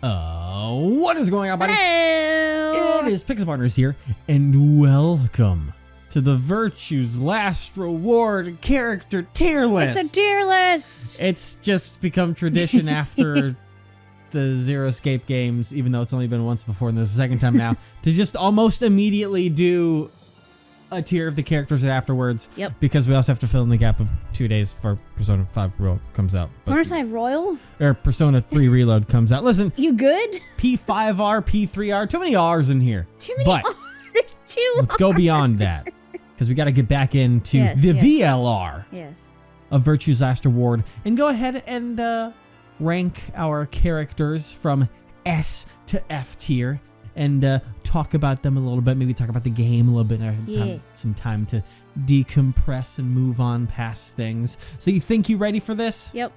What is going on, buddy? Hello! It is Pixel Partners here, and welcome to the Virtue's Last Reward character tier list. It's a tier list! It's just become tradition after the Zero Escape games, even though it's only been once before and this is the second time now, to just almost immediately do a tier of the characters afterwards. Yep. Because we also have to fill in the gap of 2 days for Persona 5 Royal comes out. Persona 5 Royal? Or Persona 3 Reload comes out. Listen. You good? P5R, P3R, too many R's in here. Too many but R's. Let's go beyond that. Because we got to get back into the VLR of Virtue's Last Reward. And go ahead and rank our characters from S to F tier. And talk about them a little bit. Maybe talk about the game a little bit. I had some time to decompress and move on past things. So you think you ready for this? Yep.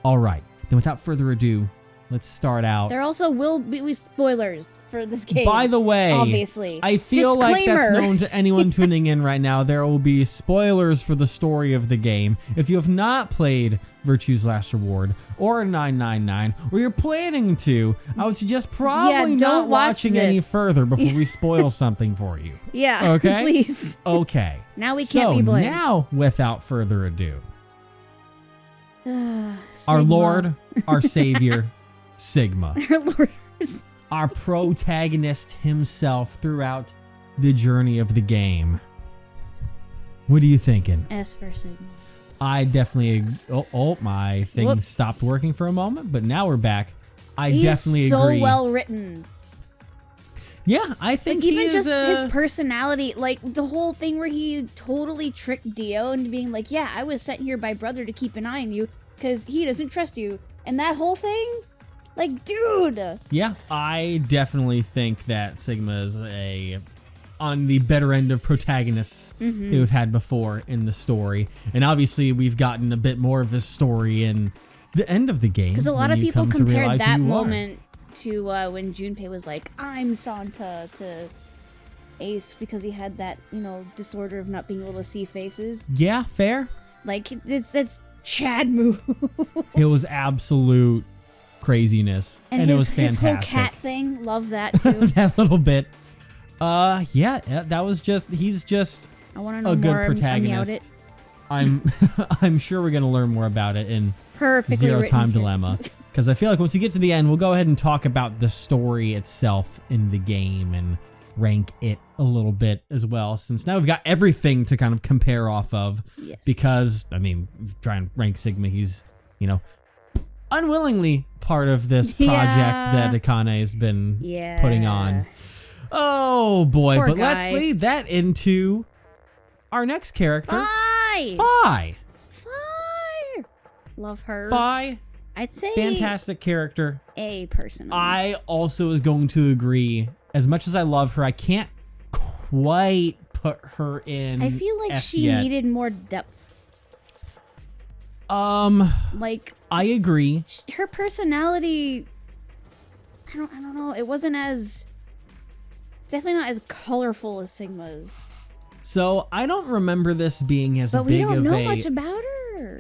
All right. Then without further ado, let's start out. There also will be spoilers for this game. By the way, obviously, I feel like that's Disclaimer. known to anyone tuning in right now. There will be spoilers for the story of the game. If you have not played Virtue's Last Reward or 999, or you're planning to, I would suggest probably not watching any further before we spoil something for you. Yeah. Okay? Please. Okay. Now we can't be blamed. Now, without further ado, our Lord, our Savior, Sigma. Our Lord. Our protagonist himself throughout the journey of the game. What are you thinking? S for Sigma. I definitely... Oh, my thing stopped working for a moment, but now we're back. I definitely agree. So well written. Yeah, I think like, even just his personality, like the whole thing where he totally tricked Dio into being like, yeah, I was sent here by brother to keep an eye on you because he doesn't trust you. And that whole thing, like, dude. Yeah, I definitely think that Sigma is on the better end of protagonists that we've had before in the story. And obviously we've gotten a bit more of his story in the end of the game. Because a lot of people compared that moment to when Junpei was like, I'm Santa, to Ace because he had that, disorder of not being able to see faces. Yeah, fair. Like, it's Chad move. It was absolute craziness. And it was fantastic. His whole cat thing, love that too. That little bit. Yeah, that was he's just I want to know a good more. protagonist. I'm sure we're gonna learn more about it in Zero Time Dilemma. Because I feel like once we get to the end, we'll go ahead and talk about the story itself in the game and rank it a little bit as well. Since now we've got everything to kind of compare off of. Yes. Because, I mean, try and rank Sigma, he's, unwillingly part of this project that Akane has been putting on. Oh boy, Poor but guy. let's lead that into our next character. Fi. Love her. Fi. I'd say fantastic character. A person. I also was going to agree. As much as I love her, I can't quite put her in. I feel like she needed more depth. Like, I agree. Her personality, I don't know. It wasn't definitely not as colorful as Sigma's. So I don't remember this being as big of a. But we don't know much about her.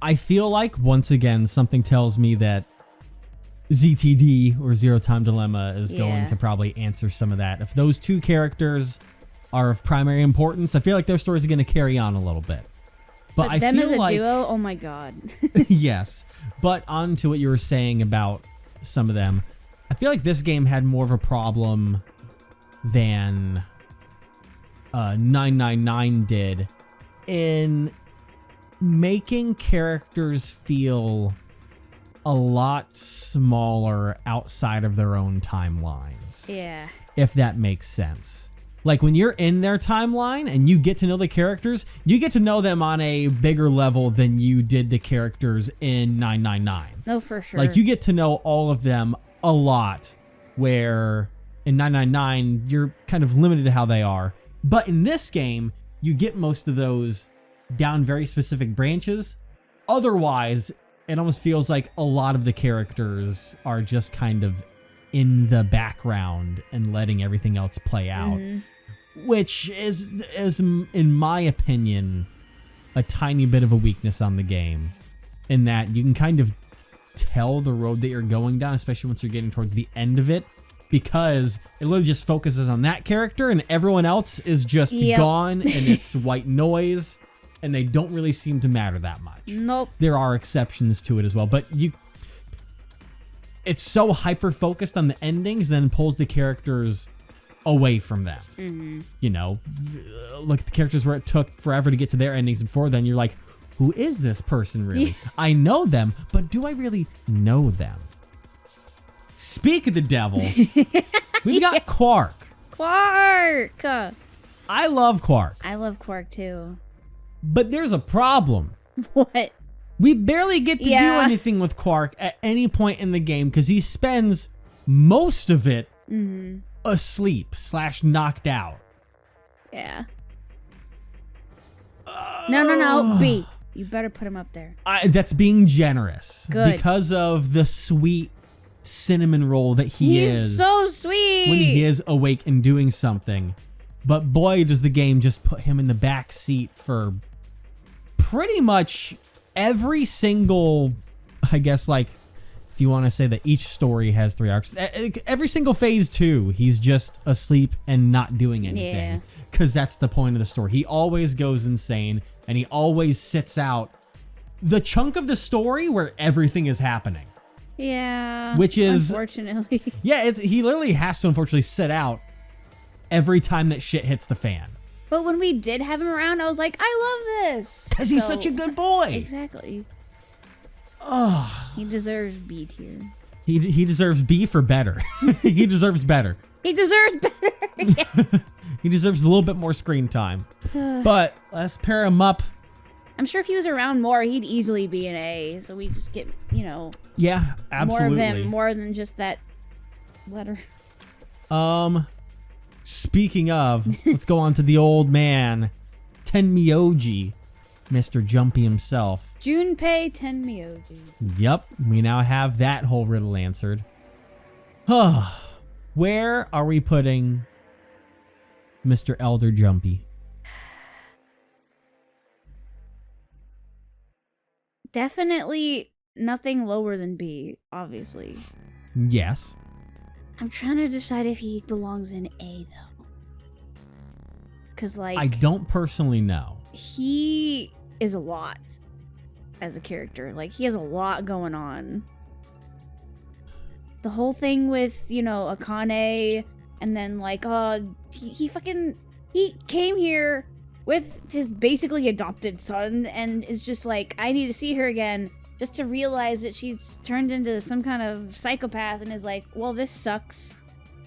I feel like once again something tells me that ZTD or Zero Time Dilemma is going to probably answer some of that. If those two characters are of primary importance, I feel like their stories are going to carry on a little bit. But I them feel as a like, duo, oh my god. Yes, but on to what you were saying about some of them, I feel like this game had more of a problem than 999 did in making characters feel a lot smaller outside of their own timelines. Yeah. If that makes sense. Like when you're in their timeline and you get to know the characters, you get to know them on a bigger level than you did the characters in 999. Oh, for sure. Like you get to know all of them a lot, where in 999 you're kind of limited to how they are. But in this game, you get most of those down very specific branches. Otherwise, it almost feels like a lot of the characters are just kind of in the background and letting everything else play out, which is in my opinion a tiny bit of a weakness on the game, in that you can kind of tell the road that you're going down, especially once you're getting towards the end of it, because it literally just focuses on that character and everyone else is just gone and it's white noise and they don't really seem to matter that much. Nope. There are exceptions to it as well, but it's so hyper focused on the endings, then pulls the characters away from them. Mm-hmm. You know, look at the characters where it took forever to get to their endings. Before then, you're like, who is this person really? I know them, but do I really know them? Speak of the devil, we've got Quark. Quark! I love Quark. I love Quark too. But there's a problem. What? We barely get to do anything with Quark at any point in the game because he spends most of it asleep / knocked out. Yeah. No. B. You better put him up there. That's being generous. Good. Because of the sweet cinnamon roll that He's is. so sweet. When he is awake and doing something. But boy, does the game just put him in the back seat for pretty much every single, I guess, like, if you want to say that each story has 3 arcs, every single phase 2, he's just asleep and not doing anything. Because that's the point of the story. He always goes insane and he always sits out the chunk of the story where everything is happening. Yeah. Which is, unfortunately. Yeah, he literally has to unfortunately sit out every time that shit hits the fan. But when we did have him around, I was like, I love this. Because he's such a good boy. Exactly. Oh. He deserves B tier. He deserves B for better. He deserves better. He deserves better. Yeah. He deserves a little bit more screen time. But let's pair him up. I'm sure if he was around more, he'd easily be an A. So we just get, Yeah, absolutely. more of him, more than just that letter. Speaking of, let's go on to the old man, Tenmyoji, Mr. Jumpy himself. Junpei Tenmyoji. Yep, we now have that whole riddle answered. Where are we putting Mr. Elder Jumpy? Definitely nothing lower than B, obviously. Yes. I'm trying to decide if he belongs in A, though. Because, like, I don't personally know. He is a lot as a character. Like, he has a lot going on. The whole thing with, Akane, and then, like, he came here with his basically adopted son, and is just like, I need to see her again, just to realize that she's turned into some kind of psychopath, and is like, well, this sucks.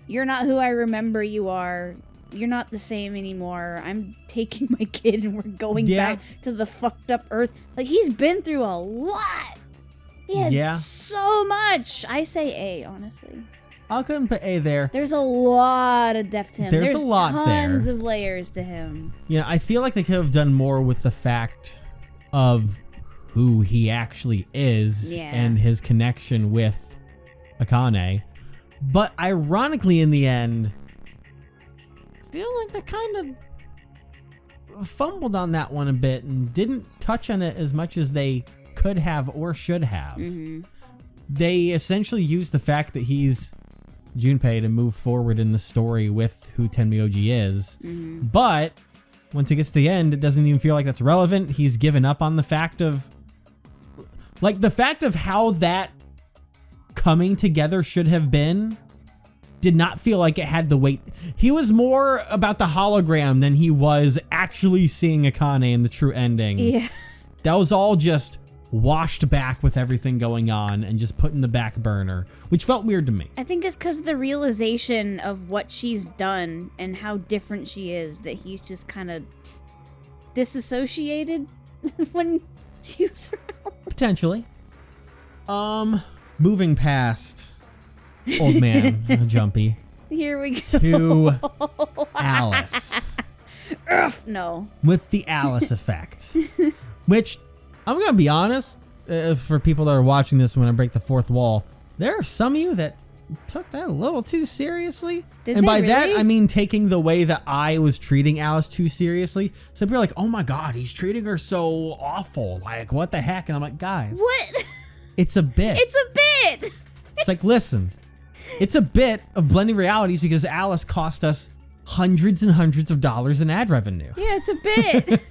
You're not who I remember you are. You're not the same anymore. I'm taking my kid and we're going back to the fucked up Earth. Like, he's been through a lot. He had so much. I say A, honestly. I'll go and put A there. There's a lot of depth to him. There's a lot tons there. of layers to him. I feel like they could have done more with the fact of who he actually is and his connection with Akane. But ironically, in the end, I feel like they kind of fumbled on that one a bit and didn't touch on it as much as they could have or should have. Mm-hmm. They essentially used the fact that he's Junpei to move forward in the story with who Tenmyoji is. Mm-hmm. But once it gets to the end, it doesn't even feel like that's relevant. He's given up on the fact of how that coming together should have been. Did not feel like it had the weight. He was more about the hologram than he was actually seeing Akane in the true ending. Yeah. That was all just washed back with everything going on and just put in the back burner, which felt weird to me. I think it's because the realization of what she's done and how different she is that he's just kind of disassociated when she was around. Potentially. Moving past old man Jumpy. Here we go. To Alice. Ugh, no. With the Alice effect. Which, I'm going to be honest, for people that are watching this when I break the fourth wall, there are some of you that took that a little too seriously. And by that, I mean taking the way that I was treating Alice too seriously. Some people are like, oh my God, he's treating her so awful. Like, what the heck? And I'm like, guys. What? It's a bit. It's a bit. It's like, listen, it's a bit of blending realities because Alice cost us hundreds and hundreds of dollars in ad revenue. Yeah, it's a bit.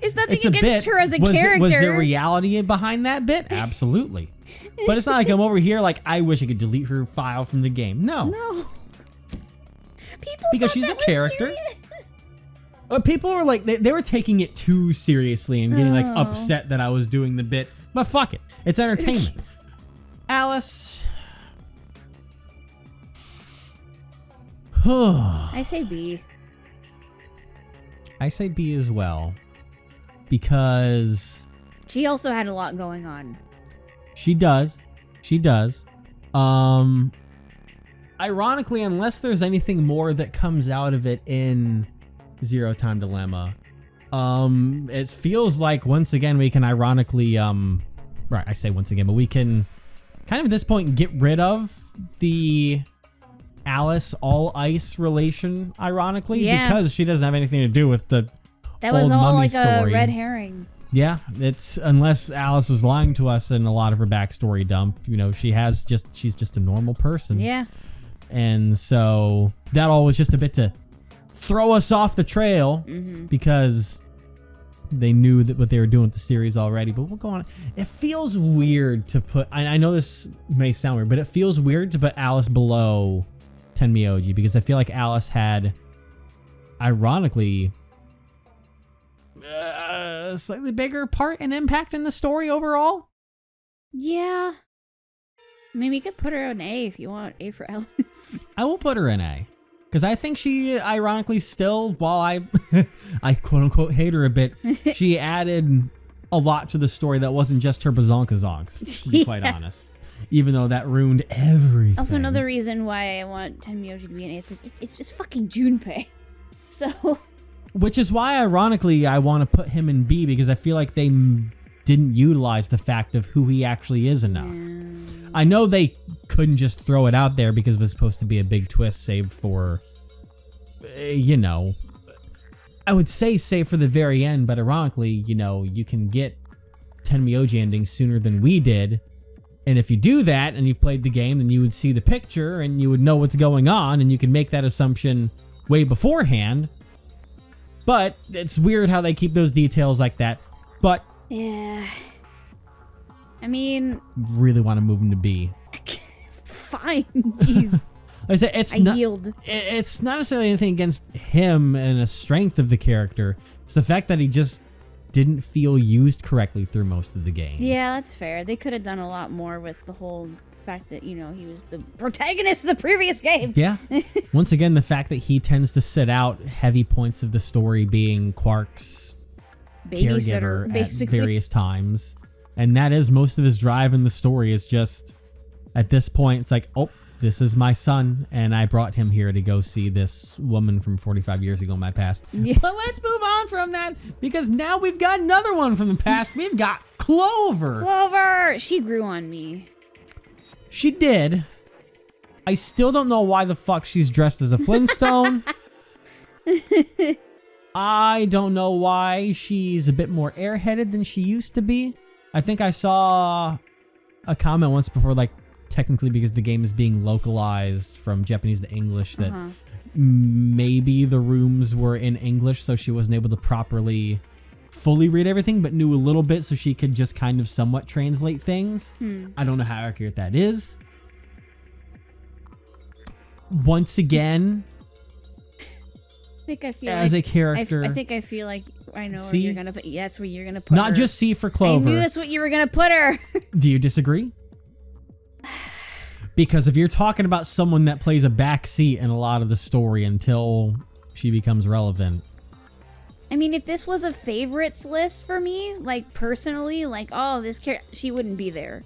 It's nothing It's a against bit. her as a Was character. Was there reality behind that bit? Absolutely. But it's not like I'm over here like, I wish I could delete her file from the game. No. No. People Because thought she's that a was character. serious. People were like, they were taking it too seriously and getting like Oh. upset that I was doing the bit. But fuck it. It's entertainment. Alice. I say B. I say B as well. Because She also had a lot going on. she does. She does. Ironically, unless there's anything more that comes out of it in Zero Time Dilemma, it feels like once again we can ironically, right, I say once again, but we can kind of at this point get rid of the Alice all ice relation, ironically, Yeah. because she doesn't have anything to do with the That was old all mummy like story. a red herring. Yeah, it's unless Alice was lying to us in a lot of her backstory dump. You know, she's just a normal person. Yeah. And so that all was just a bit to throw us off the trail because they knew that what they were doing with the series already. But we'll go on. It feels weird to put, I know this may sound weird, but it feels weird to put Alice below Tenmyoji because I feel like Alice had, ironically, a slightly bigger part and impact in the story overall. Yeah. I mean, we could put her an A if you want. A for Alice. I will put her in A because I think she, ironically, still, while I quote unquote hate her a bit, she added a lot to the story that wasn't just her bazonkazonks, to be quite honest. Even though that ruined everything. Also, another reason why I want Tenmyoji to be an A is because it's just fucking Junpei. So. Which is why, ironically, I want to put him in B because I feel like they didn't utilize the fact of who he actually is enough. I know they couldn't just throw it out there because it was supposed to be a big twist, save for, you know, I would say save for the very end, but ironically, you know, you can get Tenmyoji endings sooner than we did. And if you do that and you've played the game, then you would see the picture and you would know what's going on and you can make that assumption way beforehand. But it's weird how they keep those details like that. But Yeah. I mean, really want to move him to B. fine. Jeez. Like I said, I yield. It's not necessarily anything against him and a strength of the character. It's the fact that he just didn't feel used correctly through most of the game. Yeah, that's fair. They could have done a lot more with the whole fact that, you know, he was the protagonist of the previous game. Yeah. Once again, the fact that he tends to sit out heavy points of the story being Quark's Babysitter, caregiver basically. at various times. And that is most of his drive in the story is just, at this point, it's like, oh, this is my son, and I brought him here to go see this woman from 45 years ago in my past. Yeah. But let's move on from that, because now we've got another one from the past. We've got Clover. Clover! She grew on me. She did. I still don't know why the fuck she's dressed as a Flintstone. I don't know why she's a bit more airheaded than she used to be. I think I saw a comment once before, like, technically because the game is being localized from Japanese to English, that maybe the rooms were in English, so she wasn't able to properly fully read everything, but knew a little bit so she could just kind of somewhat translate things. I don't know how accurate that is. Once again, I feel as like a character, I feel like I know C? where you're gonna put. Yeah, that's where you're gonna put her. not just C for I Clover. knew that's what you were gonna put her. Do you disagree? Because if you're talking about someone that plays a backseat in a lot of the story until she becomes relevant. I mean, if this was a favorites list for me, like personally, like, oh, this character, she wouldn't be there.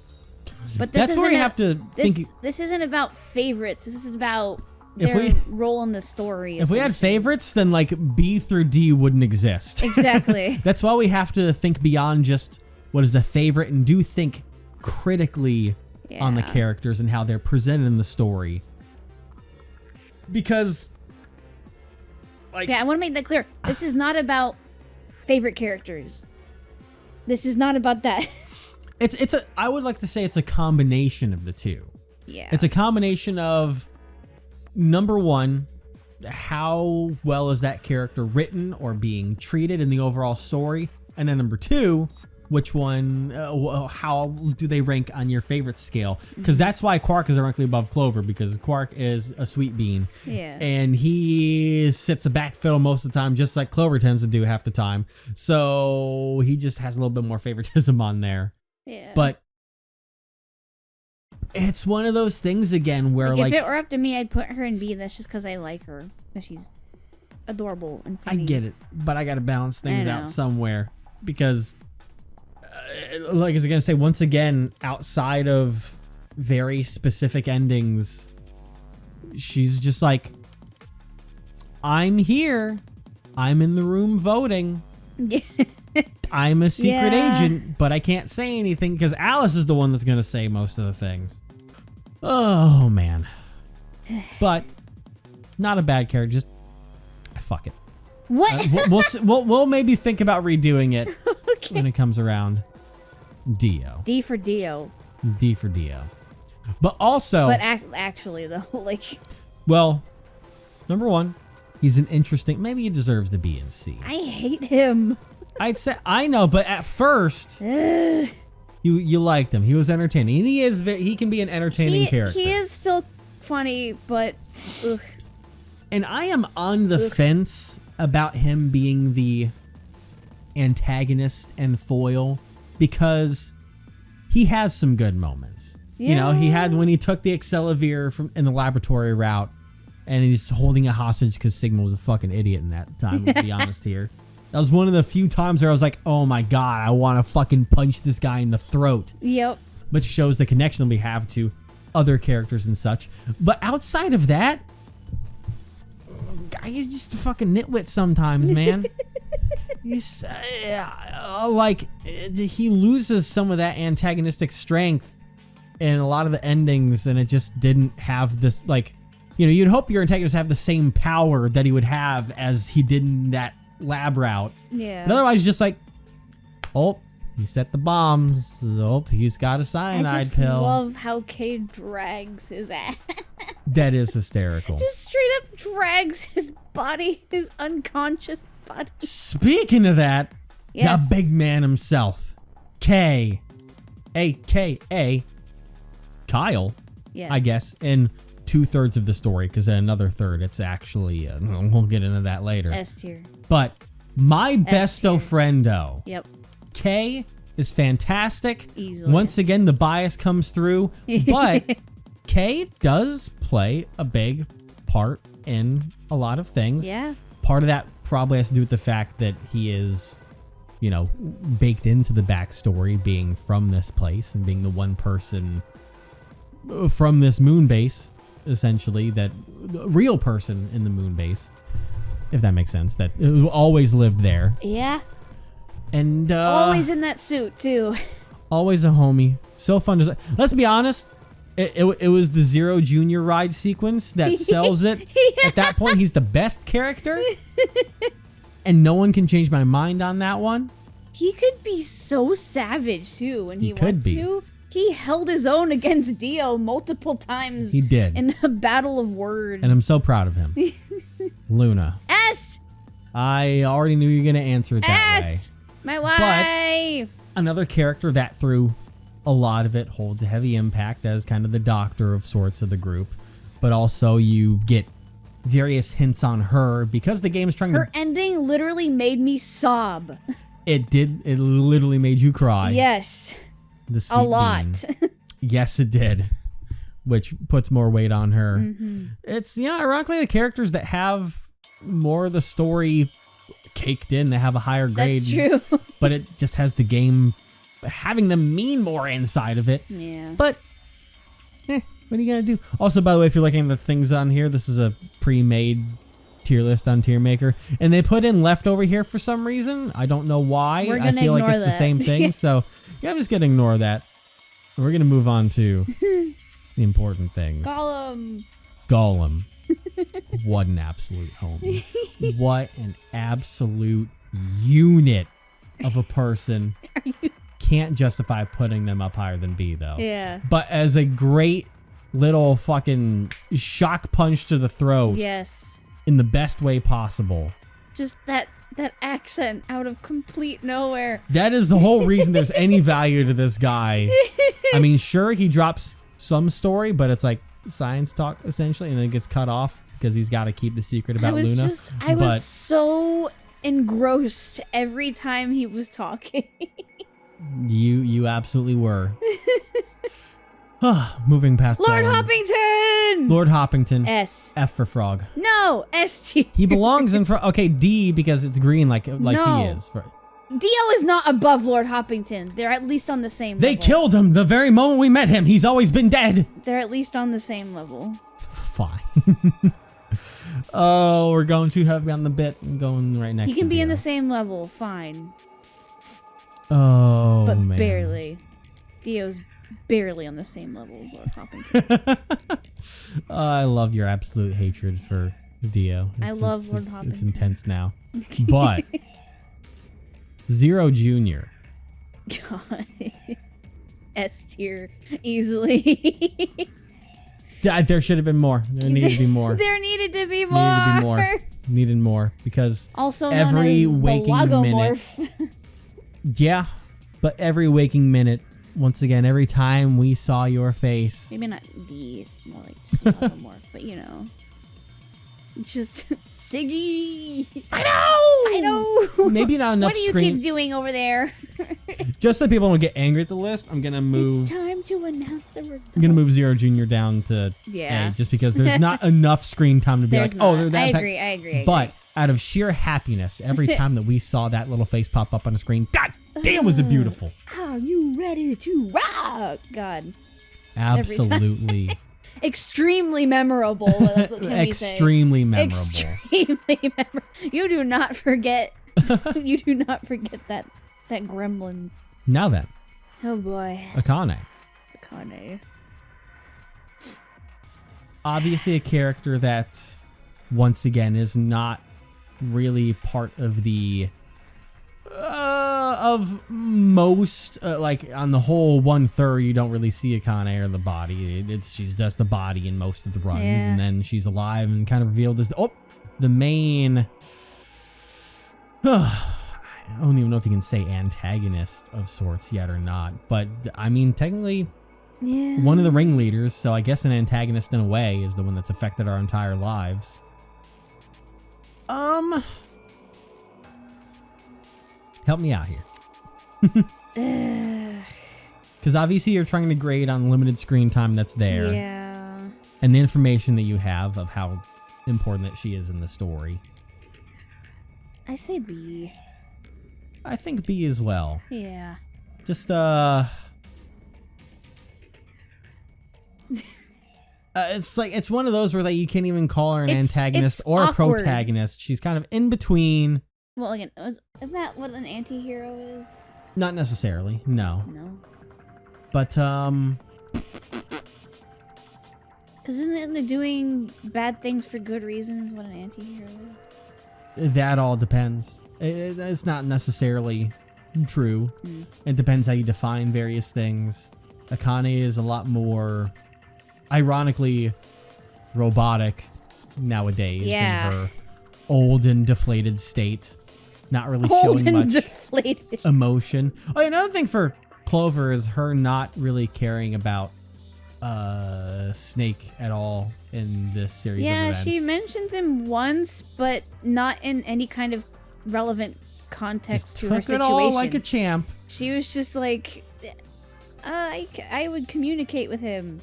But this That's where you have to think. This isn't about favorites. This is about If their we- role in the story. If we had essentially. favorites, then like B through D wouldn't exist. Exactly. That's why we have to think beyond just what is a favorite and do think critically on the Yeah. characters and how they're presented in the story. Because, like, Yeah, I want to make that clear. This is not about favorite characters. This is not about that. I would like to say it's a combination of the two. Yeah. It's a combination of, number one, how well is that character written or being treated in the overall story? And then number two, which one, how do they rank on your favorite scale? Because that's why Quark is directly above Clover, because Quark is a sweet bean. Yeah. And he sits a back fiddle most of the time, just like Clover tends to do half the time. So he just has a little bit more favoritism on there. Yeah. But it's one of those things again where if it were up to me, I'd put her in B. That's just because I like her. Because she's adorable and funny. I get it, but I got to balance things out somewhere because, like I was going to say, once again, outside of very specific endings, she's just like, I'm here. I'm in the room voting. I'm a secret agent, but I can't say anything because Alice is the one that's going to say most of the things. Oh, man. But not a bad character. Just fuck it. What? We'll maybe think about redoing it when it comes around. Dio. D for Dio. D for Dio. But also... But actually, though, like... Well, number one, he's an interesting... Maybe he deserves the B and C. I hate him. I'd say... I know, but at first... you liked him. He was entertaining. And he can be an entertaining character. He is still funny, but... Ugh. And I am on the fence about him being the antagonist and foil because he has some good moments. Yeah. You know, he had when he took the Accelavir in the laboratory route and he's holding a hostage because Sigma was a fucking idiot in that time, let's be honest here. That was one of the few times where I was like, oh my God, I want to fucking punch this guy in the throat. Yep. Which shows the connection we have to other characters and such. But outside of that, guy is just a fucking nitwit sometimes, man. He's he loses some of that antagonistic strength in a lot of the endings, and it just didn't have this, like, you know, you'd hope your antagonist have the same power that he would have as he did in that lab route. Yeah. But otherwise, just like, oh, he set the bombs. Oh, he's got a cyanide pill. I love how Kay drags his ass. That is hysterical. Just straight up drags his body, his unconscious body. Speaking of that, yes. The big man himself, K, a.k.a. Kyle, yes. I guess, in 2/3 of the story, because in another third, it's actually, we'll get into that later. S tier. But my besto friendo. Yep. K is fantastic. Easily. Once again, the bias comes through, but K does play a big part in a lot of things. Yeah. Part of that probably has to do with the fact that he is, you know, baked into the backstory, being from this place and being the one person from this moon base, essentially, that real person in the moon base, if that makes sense, that always lived there. Yeah. And always in that suit too. Always a homie. So fun to... Let's be honest. It was the Zero Junior ride sequence that sells it. Yeah. At that point, he's the best character. And no one can change my mind on that one. He could be so savage too when he wants be. to. He held his own against Dio multiple times. He did. In a battle of words. And I'm so proud of him. Luna. S. I already knew you were going to answer it that way. My wife. But another character that through a lot of it holds a heavy impact as kind of the doctor of sorts of the group. But also you get various hints on her because the game is trying Her ending literally made me sob. It did. It literally made you cry. Yes. The sweet a lot. Yes, it did. Which puts more weight on her. Mm-hmm. It's, you know, ironically, the characters that have more of the story caked in, they have a higher grade. That's true. But it just has the game having them mean more inside of it. Yeah. But, what are you going to do? Also, by the way, if you're looking at the things on here, this is a pre-made tier list on Tier Maker. And they put in leftover here for some reason. I don't know why. I feel like it's the same thing. So, yeah, I'm just going to ignore that. We're going to move on to the important things. Gollum. What an absolute homie. What an absolute unit of a person. can't justify putting them up higher than B though. Yeah. But as a great little fucking shock punch to the throat. Yes. In the best way possible. Just that accent out of complete nowhere. That is the whole reason there's any value to this guy. I mean, sure, he drops some story, but it's like science talk essentially, and then it gets cut off because he's got to keep the secret about Luna. I was so engrossed every time he was talking. You absolutely were. Moving past Lord Gollum. Hoppington! Lord Hoppington. S. F for frog. No, S-T. He belongs in front. Okay, D because it's green like No. he is. Dio is not above Lord Hoppington. They're at least on the same They level. killed him the very moment we met him. He's always been dead. They're at least on the same level. Fine. Oh, we're going too heavy on the bit. I'm going right next He can to be in Dio. the same level, fine. Oh, But man. barely. Dio's barely on the same level as Lord Hoppington. I love your absolute hatred for Dio. I love Lord It's Hoppington. intense now. But Zero Jr. God. S tier easily. There should have been more. There needed to be more. There needed to be more. Needed to be more. Needed more because Also every known as waking the minute. Lagomorph. Yeah, but every waking minute, once again, every time we saw your face. Maybe not these, more like just Lagomorph, but you know. Just Siggy. I know. Maybe not enough What are you screen. kids doing over there? Just so people don't get angry at the list, I'm gonna move. It's time to announce the result. I'm gonna move Zero Junior down to Yeah. A, just because there's not enough screen time to be There's like, oh, not. they're that. I pack- agree. I agree. But out of sheer happiness, every time that we saw that little face pop up on the screen, God damn, was it beautiful! Are you ready to rock? God. Absolutely, Extremely memorable. What can we say? extremely memorable. Extremely memorable. You do not forget. You do not forget that gremlin. Now then, Oh boy. Akane. Akane. Obviously a character that, once again, is not really part of the of most like on the whole 1/3 you don't really see Akane or the body. She's just a body in most of the runs, Yeah. and then she's alive and kind of revealed as the main. I don't even know if you can say antagonist of sorts yet or not, but I mean technically Yeah. one of the ringleaders, so I guess an antagonist in a way is the one that's affected our entire lives. Help me out here. Because obviously you're trying to grade on limited screen time that's there. Yeah. And the information that you have of how important that she is in the story. I say B. I think B as well. Yeah. Just, it's like, it's one of those where like, you can't even call her an antagonist it's or awkward. a protagonist. She's kind of in between. Well, again, isn't that what an anti-hero is? Not necessarily, no. No. But, Because isn't it doing bad things for good reasons what an anti-hero is? that all depends. It's not necessarily true. It depends how you define various things. Akane is a lot more, ironically, robotic nowadays Yeah. in her old and deflated state. Not really Old showing and much deflated. emotion. Oh, another thing for Clover is her not really caring about Snake at all in this series of Yeah, events. she mentions him once, but not in any kind of relevant context Just to her took it situation. all like a champ. She was just like, I would communicate with him.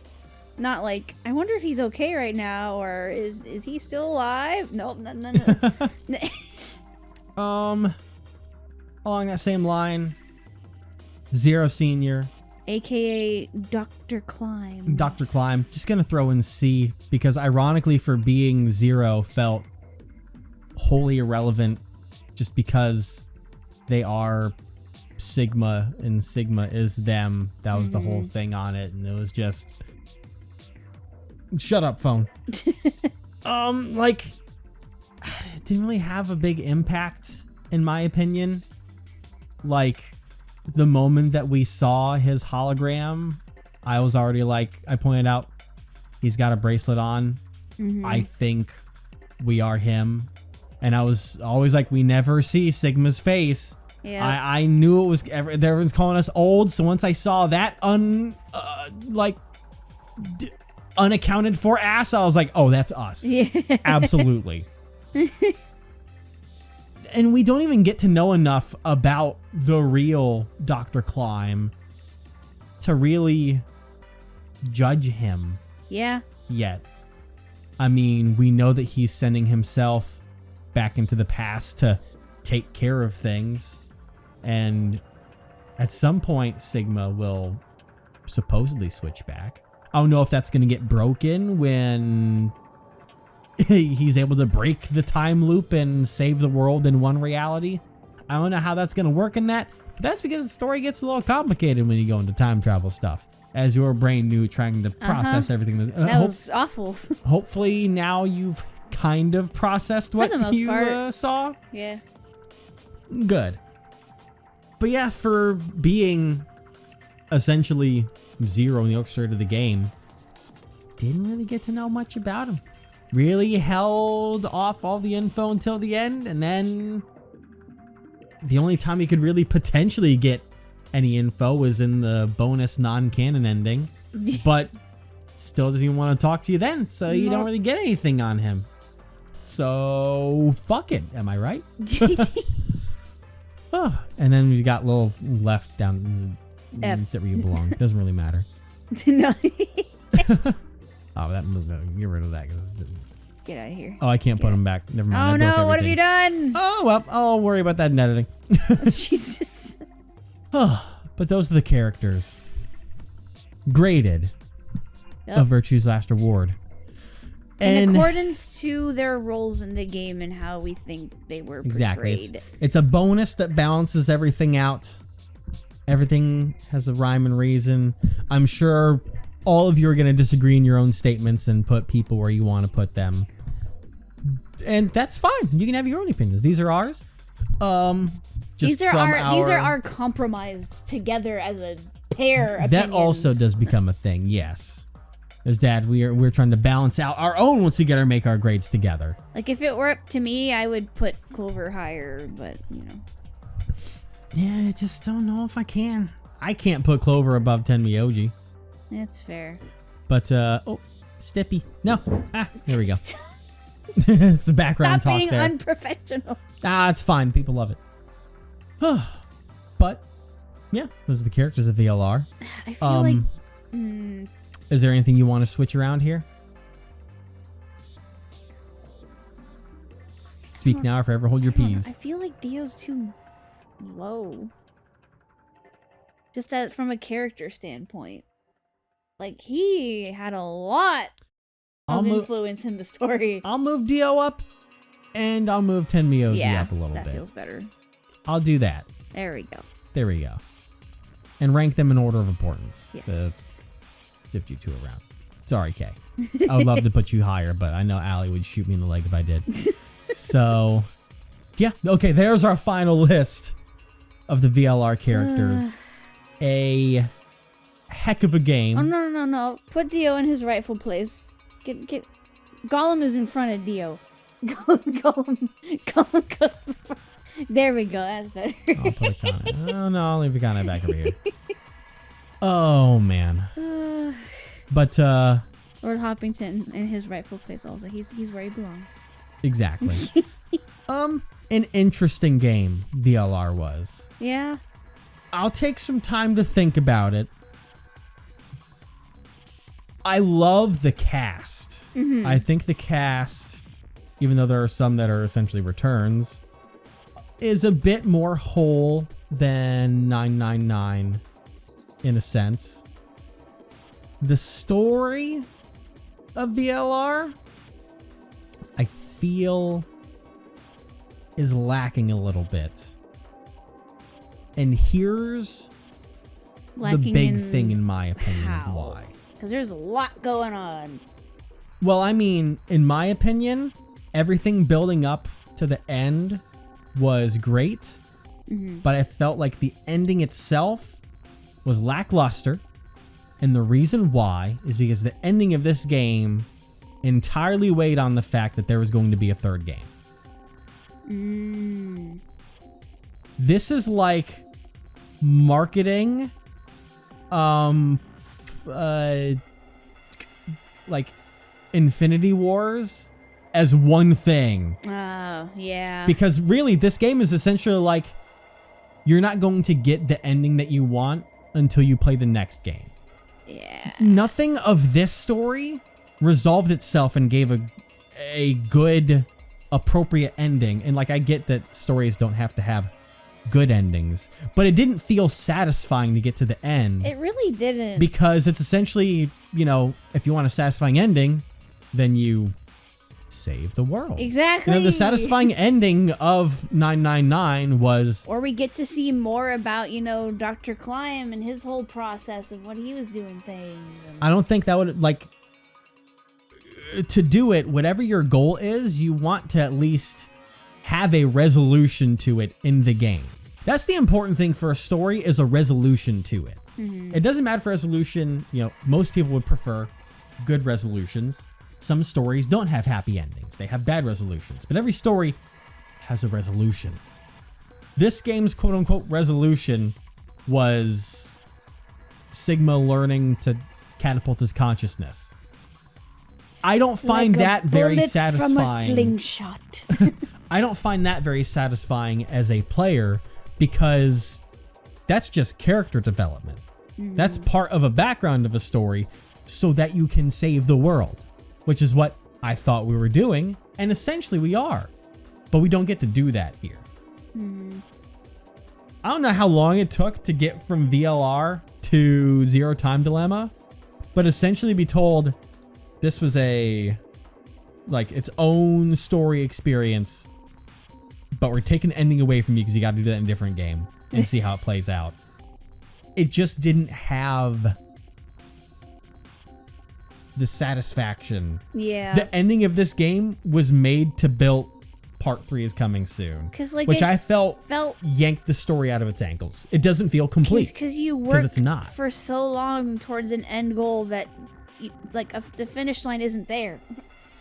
Not like, I wonder if he's okay right now, or is he still alive? Nope, no. Along that same line, Zero Senior, AKA Dr. Climb. Dr. Climb, just gonna throw in C because ironically for being Zero felt wholly irrelevant just because they are Sigma and Sigma is them. That was the whole thing on it, and it was just shut up, phone. Like it didn't really have a big impact in my opinion. Like the moment that we saw his hologram, I was already like, I pointed out, he's got a bracelet on. I think we are him. And I was always like, we never see Sigma's face. Yeah. I knew it was, everyone's calling us old. So once I saw that unaccounted for ass, I was like, oh, that's us. Yeah. Absolutely. And we don't even get to know enough about the real Dr. Climb to really judge him Yeah. yet. I mean, we know that he's sending himself back into the past to take care of things. And at some point, Sigma will supposedly switch back. I don't know if that's going to get broken when he's able to break the time loop and save the world in one reality. I don't know how that's going to work in that. But that's because the story gets a little complicated when you go into time travel stuff. As your brain knew, trying to process everything. That was awful. Hopefully now you've kind of processed what the most you part. saw. Yeah. Good. But yeah, for being essentially zero in the orchestrator of the game, didn't really get to know much about him. Really held off all the info until the end, and then the only time you could really potentially get any info was in the bonus non-canon ending. But still doesn't even want to talk to you then, so you don't really get anything on him. So fuck it, am I right? Oh, and then we got a little left down. F. Sit where you belong. Doesn't really matter. No. Oh, that move. Get rid of that. Get out of here. Oh, I can't put them back. Never mind. Oh I broke no, what have everything. you done? Oh, well, I'll worry about that in editing. Jesus. But those are the characters. Graded. Yep. A Virtue's Last Reward. In accordance to their roles in the game and how we think they were portrayed. Exactly. It's a bonus that balances everything out. Everything has a rhyme and reason. I'm sure all of you are going to disagree in your own statements and put people where you want to put them. And that's fine. You can have your own opinions. These are ours. These are our compromised together as a pair opinions. That also does become a thing, yes. Is that we're trying to balance out our own once we make our grades together. Like if it were up to me, I would put Clover higher, but you know. Yeah, I just don't know if I can. I can't put Clover above Tenmyoji. That's fair. But oh, Stippy. No. Here we go. It's the background Stop talk being there. unprofessional. It's fine. People love it. But yeah, those are the characters of VLR. I feel like is there anything you want to switch around here? Speak now or forever hold your peas. I feel like Dio's too low. Just from a character standpoint. Like, he had a lot of influence in the story. I'll move Dio up, and I'll move Tenmyoji up a little bit. That feels better. I'll do that. There we go. There we go. And rank them in order of importance. Yes. Shift you two around. Sorry, Kay. I would love to put you higher, but I know Allie would shoot me in the leg if I did. So, yeah. Okay, there's our final list of the VLR characters. A heck of a game. Oh, no. Put Dio in his rightful place. Get Gollum is in front of Dio. Gollum goes before. There we go. That's better. I'll put Akane. Oh, no, I'll leave Akane back over here. Oh, man. But, Lord Hoppington in his rightful place also. He's where he belongs. Exactly. An interesting game VLR was. Yeah. I'll take some time to think about it. I love the cast. I think the cast, even though there are some that are essentially returns, is a bit more whole than 999 in a sense. The story of VLR, I feel, is lacking a little bit. And here's the big thing in my opinion of why. Because there's a lot going on. Well, I mean, in my opinion, everything building up to the end was great. but I felt like the ending itself was lackluster. And the reason why is because the ending of this game entirely weighed on the fact that there was going to be a third game. This is like marketing, like Infinity Wars as one thing. Oh, yeah. Because really, this game is essentially like, you're not going to get the ending that you want until you play the next game. Yeah. Nothing of this story resolved itself and gave a good, appropriate ending. And like, I get that stories don't have to have good endings, but it didn't feel satisfying to get to the end. It really didn't. Because it's essentially, you know, if you want a satisfying ending, then you save the world. Exactly. You know, the satisfying ending of 999 was... Or we get to see more about, you know, Dr. Klein and his whole process of what he was doing things. I don't think that would, like... To do it, whatever your goal is, you want to at least have a resolution to it in the game. That's the important thing for a story, is a resolution to it. It doesn't matter for resolution, you know, most people would prefer good resolutions. Some stories don't have happy endings. They have bad resolutions. But every story has a resolution. This game's quote-unquote resolution was Sigma learning to catapult his consciousness. I don't find that very satisfying. From a slingshot. I don't find that very satisfying as a player, because that's just character development. That's part of a background of a story so that you can save the world, which is what I thought we were doing, and essentially we are. But we don't get to do that here. I don't know how long it took to get from VLR to Zero Time Dilemma, but essentially be told this was a, like, its own story experience, but we're taking the ending away from you because you got to do that in a different game and see how it plays out. It just didn't have the satisfaction. Yeah. The ending of this game was made to build part 3 is coming soon. Like, which I felt felt yanked the story out of its ankles. It doesn't feel complete. Because you work it's not. for so long towards an end goal that, the finish line isn't there.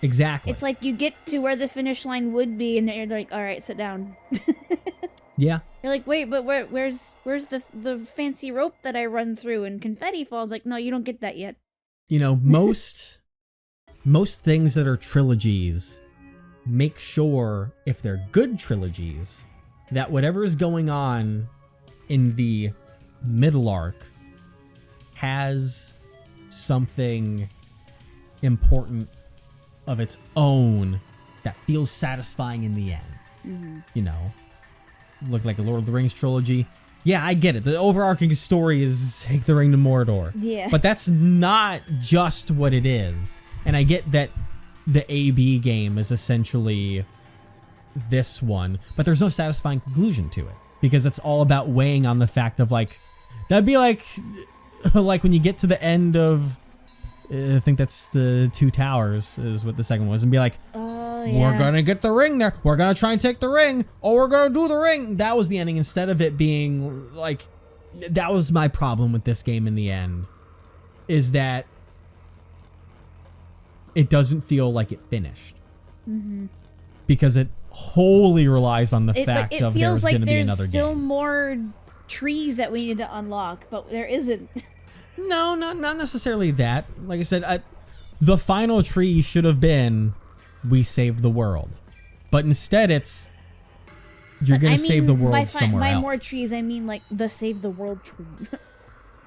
Exactly. It's like you get to where the finish line would be, and they're like, "All right, sit down." Yeah. You're like, "Wait, but where's the fancy rope that I run through and confetti falls?" Like, no, you don't get that yet. You know, most things that are trilogies make sure, if they're good trilogies, that whatever is going on in the middle arc has something important of its own that feels satisfying in the end. You know, look like a Lord of the Rings trilogy. Yeah, I get it. The overarching story is take the ring to Mordor. Yeah. But that's not just what it is. And I get that the AB game is essentially this one, but there's no satisfying conclusion to it, because it's all about weighing on the fact of, like, that'd be like when you get to the end of, I think that's the Two Towers is what the second was, and be like, Oh, yeah. we're gonna get the ring there, we're gonna try and take the ring, or we're gonna do the ring. That was the ending, instead of it being like, that was my problem with this game in the end, is that it doesn't feel like it finished. Because it wholly relies on the fact of there's going to be another there's still game. more trees that we need to unlock, but there isn't. No, not necessarily that. Like I said, the final tree should have been, we saved the world. But instead it's, you're going to save the world somewhere else. By more trees, I mean like the save the world tree.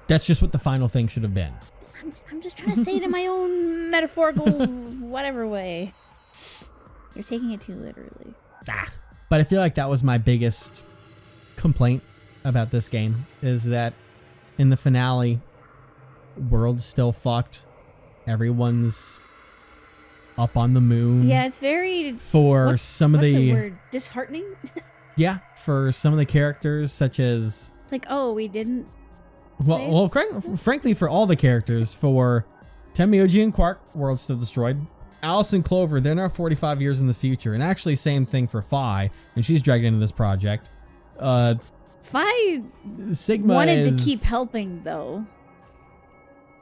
That's just what the final thing should have been. I'm just trying to say it in my own metaphorical whatever way. You're taking it too literally. But I feel like that was my biggest complaint about this game, is that in the finale, world's still fucked. Everyone's up on the moon. Yeah, it's very... For some of the... What's the word? Disheartening? Yeah, for some of the characters, such as... It's like, oh, we didn't... Well, frankly, for all the characters, for Tenmyoji and Quark, world's still destroyed. Alice and Clover, they're now 45 years in the future. And actually, same thing for Fi, and she's dragged into this project. Fi Sigma wanted is, to keep helping though.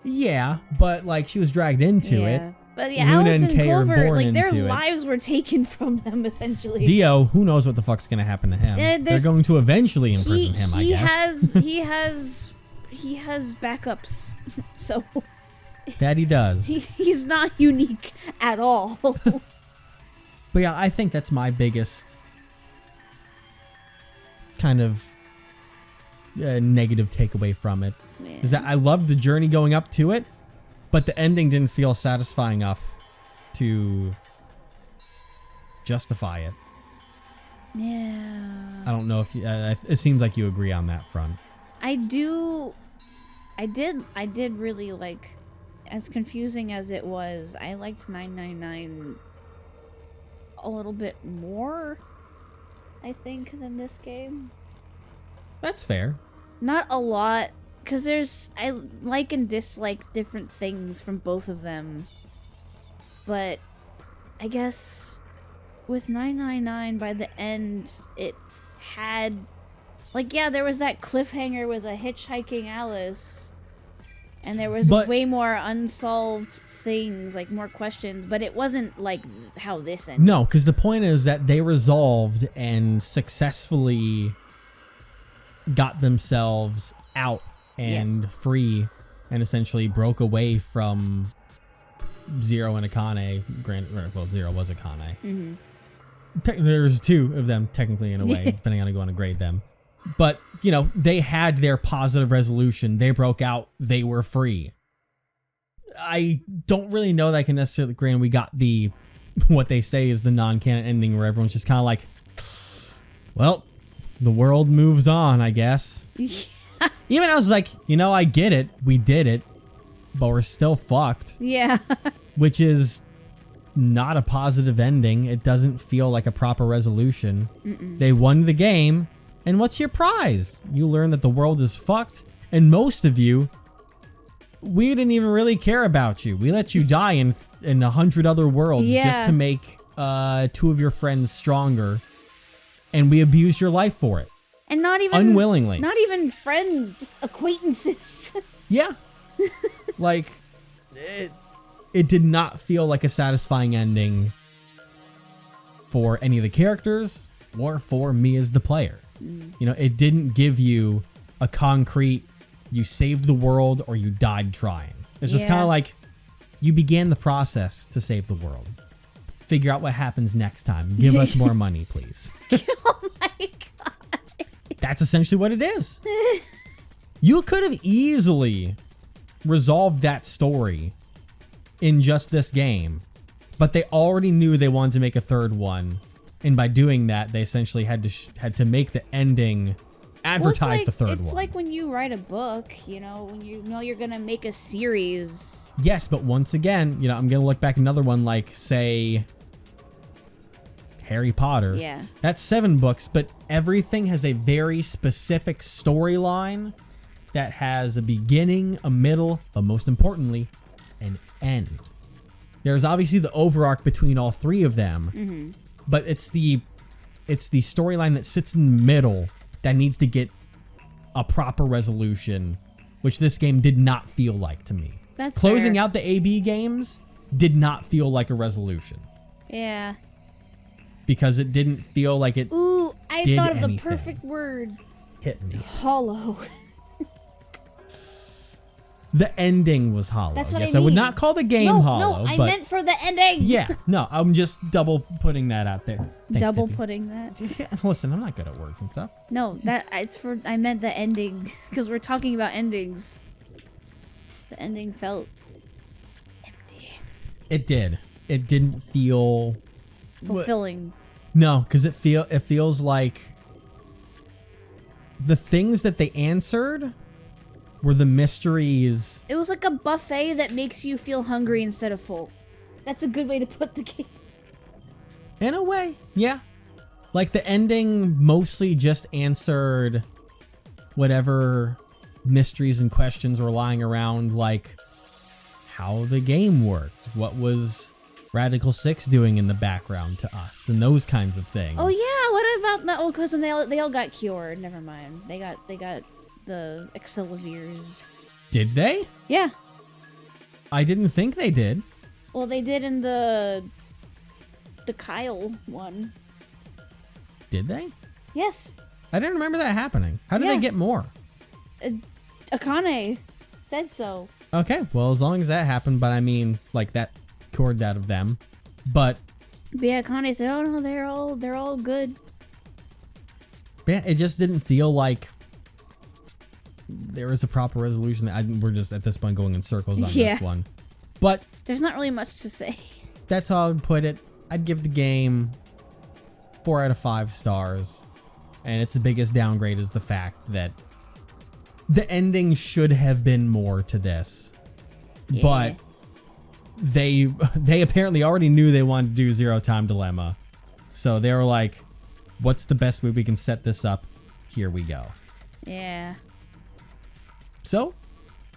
Yeah, but like she was dragged into it. But yeah, Luna Alice and and Kay are Clover, born like their into it. lives were taken from them essentially. Dio, who knows what the fuck's gonna happen to him? They're going to eventually imprison him, I guess. He has backups, so That he does. he's not unique at all. But yeah, I think that's my biggest kind of negative takeaway from it. Is that I loved the journey going up to it, but the ending didn't feel satisfying enough to justify it. Yeah. I don't know if it seems like you agree on that front. I did really like, as confusing as it was, I liked 999 a little bit more, I think, than this game. That's fair. Not a lot, because I like and dislike different things from both of them. But I guess with 999, by the end, it had, like, yeah, there was that cliffhanger with a hitchhiking Alice, and there was way more unsolved things, like more questions, but it wasn't like how this ended. No, because the point is that they resolved and successfully got themselves out and free, and essentially broke away from Zero and Akane. Well, Zero was Akane. Mm-hmm. There's two of them technically in a way, depending on how you want to grade them. But, you know, they had their positive resolution. They broke out. They were free. I don't really know that I can necessarily agree. And we got the, what they say is the non-canon ending where everyone's just kind of like, well, the world moves on, I guess. Even I was like, you know, I get it. We did it. But we're still fucked. Yeah. Which is not a positive ending. It doesn't feel like a proper resolution. They won the game. And what's your prize? You learn that the world is fucked. And most of you, we didn't even really care about you. We let you die in 100 other worlds just to make 2 of your friends stronger. And we abused your life for it. And not even unwillingly. Not even friends, just acquaintances. Yeah. Like, it did not feel like a satisfying ending for any of the characters or for me as the player. You know, it didn't give you a concrete, you saved the world or you died trying. It's just kind of like, you began the process to save the world. Figure out what happens next time. Give us more money, please. Oh my god. That's essentially what it is. You could have easily resolved that story in just this game, but they already knew they wanted to make a third one, and by doing that, they essentially had to make the ending advertise the third one. It's like when you write a book, you know, when you know you're gonna make a series. Yes, but once again, you know, I'm gonna look back another one like, say, Harry Potter. Yeah. That's 7 books, but everything has a very specific storyline that has a beginning, a middle, but most importantly, an end. There's obviously the overarch between all 3 of them, but it's the storyline that sits in the middle that needs to get a proper resolution, which this game did not feel like to me. That's Closing fair. out the AB games did not feel like a resolution. Yeah. Because it didn't feel like it Ooh, I did thought of anything. the perfect word. Hit me. Hollow. The ending was hollow. That's what yes, I I would mean. not call the game hollow. No, I but meant for the ending. yeah, no, I'm just double putting that out there. Thanks, Double Tiffy. putting that. Yeah, listen, I'm not good at words and stuff. No, I meant the ending because we're talking about endings. The ending felt empty. It did. It didn't feel Fulfilling. No, because it feels like the things that they answered were the mysteries. It was like a buffet that makes you feel hungry instead of full. That's a good way to put the game. In a way, yeah. Like the ending mostly just answered whatever mysteries and questions were lying around, like how the game worked, what was Radical 6 doing in the background to us and those kinds of things. Oh yeah, what about that? Oh, because they all got cured. Never mind. They got the Excelviers. Did they? Yeah. I didn't think they did. Well, they did in the Kyle one. Did they? Yes. I didn't remember that happening. How did Yeah. they get more? Akane said so. Okay, well, as long as that happened, but I mean, like, that cured that of them. But Yeah, Akane said, "Oh no, they're all good." yeah, it just didn't feel like there was a proper resolution. We're just at this point going in circles on this one. But There's not really much to say. that's how I would put it. I'd give the game 4 out of 5 stars. And its biggest downgrade is the fact that the ending should have been more to this. Yeah. But they apparently already knew they wanted to do Zero Time Dilemma. So they were like, what's the best way we can set this up? Here we go. Yeah. So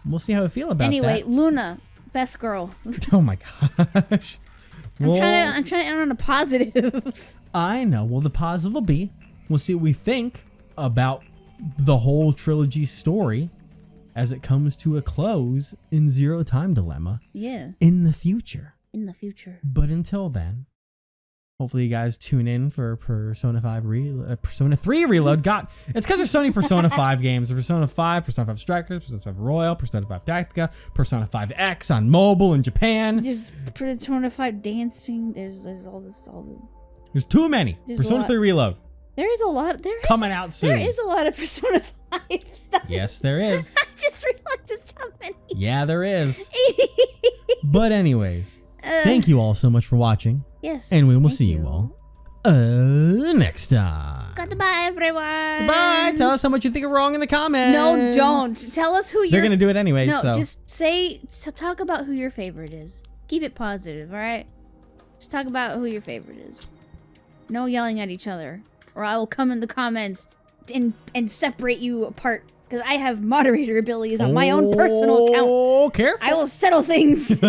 we'll see how I feel about Anyway, that. Luna, best girl. Oh my gosh. I'm trying to end on a positive. I know. Well, the positive will be, we'll see what we think about the whole trilogy story as it comes to a close in Zero Time Dilemma Yeah. in the future. In the future. But until then, hopefully you guys tune in for Persona 3 Reload. God, it's because there's so many Persona 5 games. Persona 5, Persona 5 Strikers, Persona 5 Royal, Persona 5 Tactica, Persona 5X on mobile in Japan. There's Persona 5 dancing. There's all this. There's too many. There's Persona 3 Reload. There is a lot. Coming out soon. There is a lot of Persona 5 stuff. Yes, there is. I just realized just how many. Yeah, there is. But anyways, thank you all so much for watching. Yes. And we will thank see you all next time. Goodbye, everyone. Goodbye. Tell us how much you think are wrong in the comments. No, don't. Tell us who They're going to do it anyway. No, so. just talk about who your favorite is. Keep it positive, all right? Just talk about who your favorite is. No yelling at each other, or I will come in the comments and separate you apart, because I have moderator abilities on my own personal account. Oh, careful. I will settle things.